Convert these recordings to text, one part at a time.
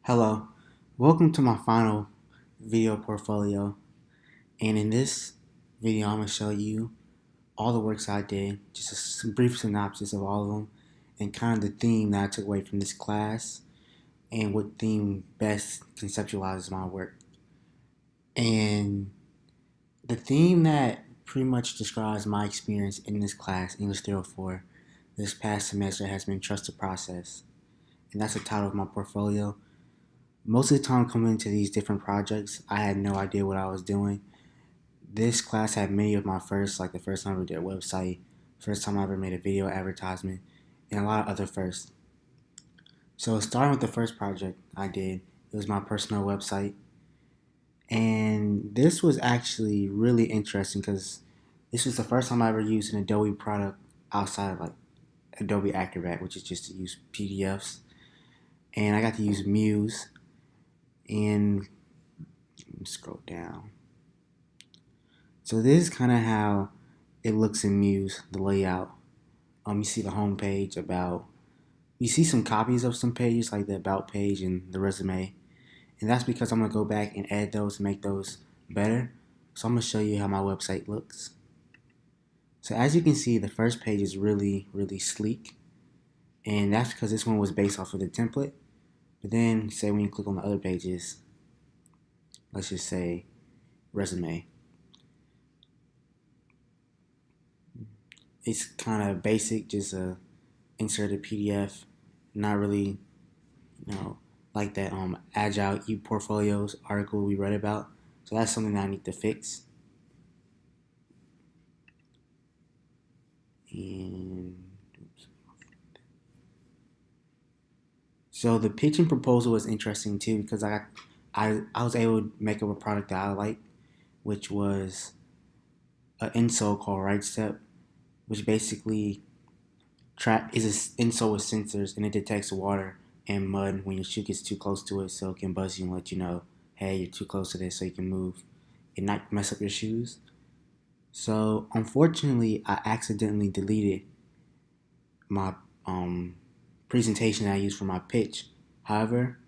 Hello, welcome to my final video portfolio, and in this video I'm going to show you all the works I did, just a brief synopsis of all of them, and kind of the theme that I took away from this class, and what theme best conceptualizes my work. And the theme that pretty much describes my experience in this class, English 304, this past semester has been trust the process, and that's the title of my portfolio. Most of the time coming into these different projects, I had no idea what I was doing. This class had many of my firsts, like the first time I ever did a website, first time I ever made a video advertisement, and a lot of other firsts. So starting with the first project I did, it was my personal website. And this was actually really interesting because this was the first time I ever used an Adobe product outside of like Adobe Acrobat, which is just to use PDFs. And I got to use Muse. And scroll down. So this is kind of how it looks in Muse, the layout. You see the home page, you see some copies of some pages like the about page and the resume, and that's because I'm gonna go back and edit those and make those better. So I'm gonna show you how my website looks. So as you can see, the first page is really sleek, and that's because this one was based off of the template. But then, say when you click on the other pages, let's just say resume. It's kind of basic, just insert a PDF. Not really, like that Agile ePortfolios article we read about. So that's something that I need to fix. And so the pitching proposal was interesting too because I was able to make up a product that I like, which was an insole called Right Step, which basically is an insole with sensors, and it detects water and mud when your shoe gets too close to it, so it can buzz you and let you know, hey, you're too close to this, so you can move and not mess up your shoes. So unfortunately, I accidentally deleted my presentation that I used for my pitch. However,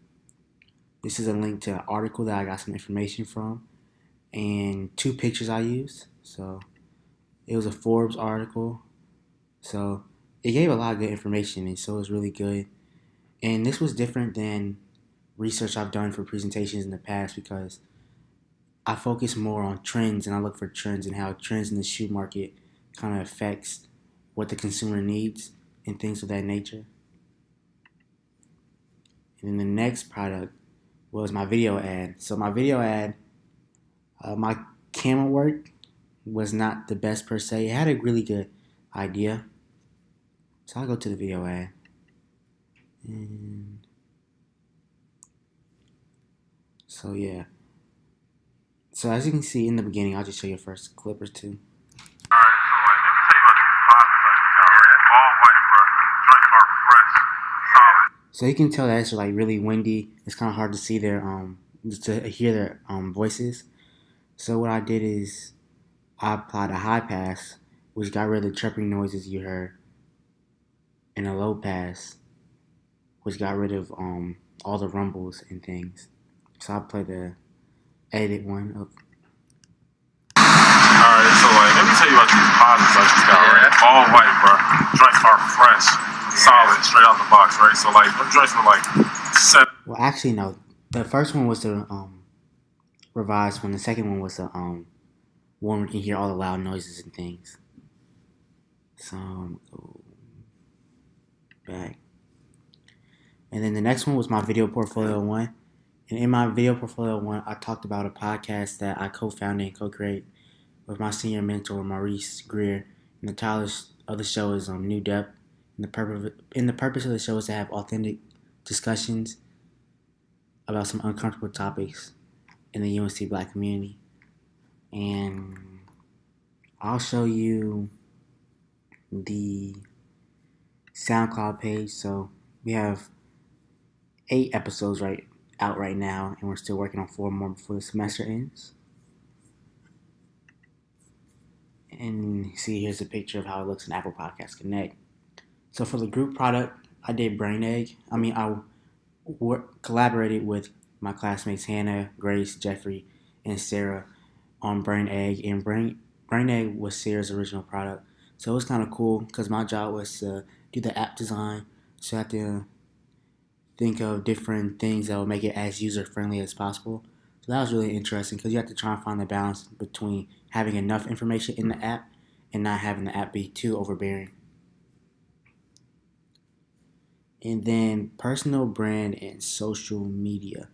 this is a link to an article that I got some information from, and 2 pictures I used. So it was a Forbes article. So it gave a lot of good information, and so it was really good. And this was different than research I've done for presentations in the past because I focus more on trends, and I look for trends and how trends in the shoe market kind of affects what the consumer needs and things of that nature. And then the next product was my video ad. So my video ad, my camera work was not the best per se. It had a really good idea. So I'll go to the video ad. And so yeah. So as you can see in the beginning, I'll just show you a first clip or two. So you can tell that it's like really windy. It's kind of hard to see to hear their voices. So what I did is I applied a high pass, which got rid of the chirping noises you heard, and a low pass, which got rid of all the rumbles and things. So I played the edited one of. Alright, so let me tell you about these positives I just got, right? All white, bro. Joints are fresh, solid, straight out the box, right? So them joints were 7. Well, actually, no. The first one was the revised one. The second one was the one where you can hear all the loud noises and things. So I'm gonna go back. And then the next one was my video portfolio 1. And in my video portfolio 1, I talked about a podcast that I co-founded and co-created with my senior mentor, Maurice Greer. And the title of the show is New Depth. And the purpose of the show is to have authentic discussions about some uncomfortable topics in the UNC Black community. And I'll show you the SoundCloud page. So we have 8 episodes out right now, and we're still working on 4 more before the semester ends. And see, here's a picture of how it looks in Apple Podcasts Connect. So for the group product, I did Brain Egg. collaborated with my classmates Hannah, Grace, Jeffrey, and Sarah on Brain Egg, and Brain Egg was Sarah's original product. So it was kind of cool because my job was to do the app design. So I had to think of different things that would make it as user friendly as possible. So that was really interesting because you have to try and find the balance between having enough information in the app and not having the app be too overbearing. And then personal brand and social media.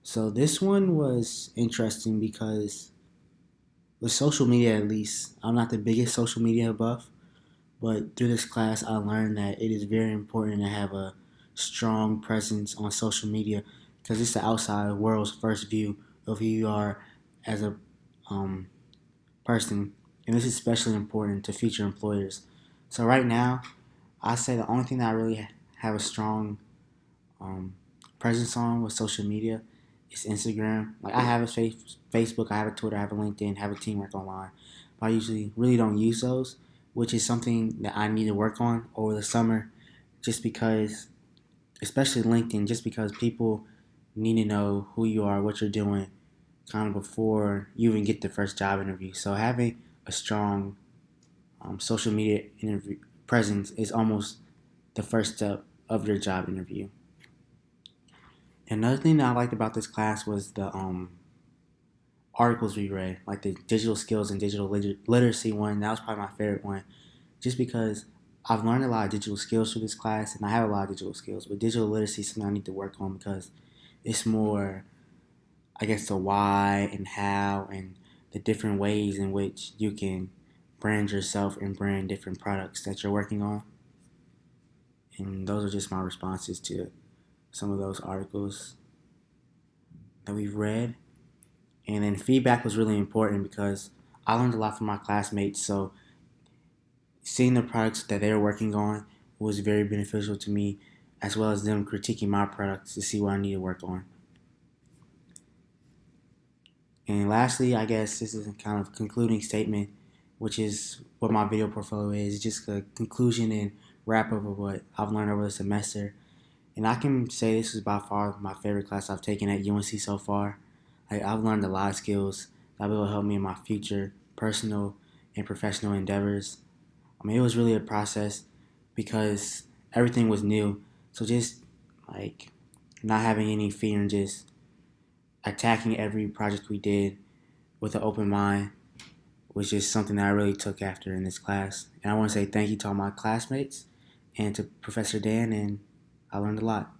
So this one was interesting because with social media, at least, I'm not the biggest social media buff, but through this class, I learned that it is very important to have a strong presence on social media because it's the outside world's first view of who you are as a um, person, and this is especially important to future employers. So right now, I say the only thing that I really have a strong um, presence on with social media is Instagram. Like I have a Facebook, I have a Twitter, I have a LinkedIn, I have a Teamwork Online, but I usually really don't use those, which is something that I need to work on over the summer, just because, especially LinkedIn, just because people need to know who you are, what you're doing, kind of before you even get the first job interview. So having a strong social media interview presence is almost the first step of your job interview. Another thing that I liked about this class was the articles we read, like the digital skills and digital literacy one. That was probably my favorite one, just because I've learned a lot of digital skills through this class, and I have a lot of digital skills. But digital literacy is something I need to work on because it's more, I guess, the why and how and the different ways in which you can brand yourself and brand different products that you're working on. And those are just my responses to some of those articles that we've read. And then feedback was really important because I learned a lot from my classmates. So seeing the products that they were working on was very beneficial to me, as well as them critiquing my products to see what I need to work on. And lastly, I guess this is a kind of concluding statement, which is what my video portfolio is, just a conclusion and wrap up of what I've learned over the semester. And I can say this is by far my favorite class I've taken at UNC so far. I've learned a lot of skills that will help me in my future personal and professional endeavors. I mean, it was really a process because everything was new. So just like not having any fear and just attacking every project we did with an open mind was just something that I really took after in this class. And I want to say thank you to all my classmates and to Professor Dan, and I learned a lot.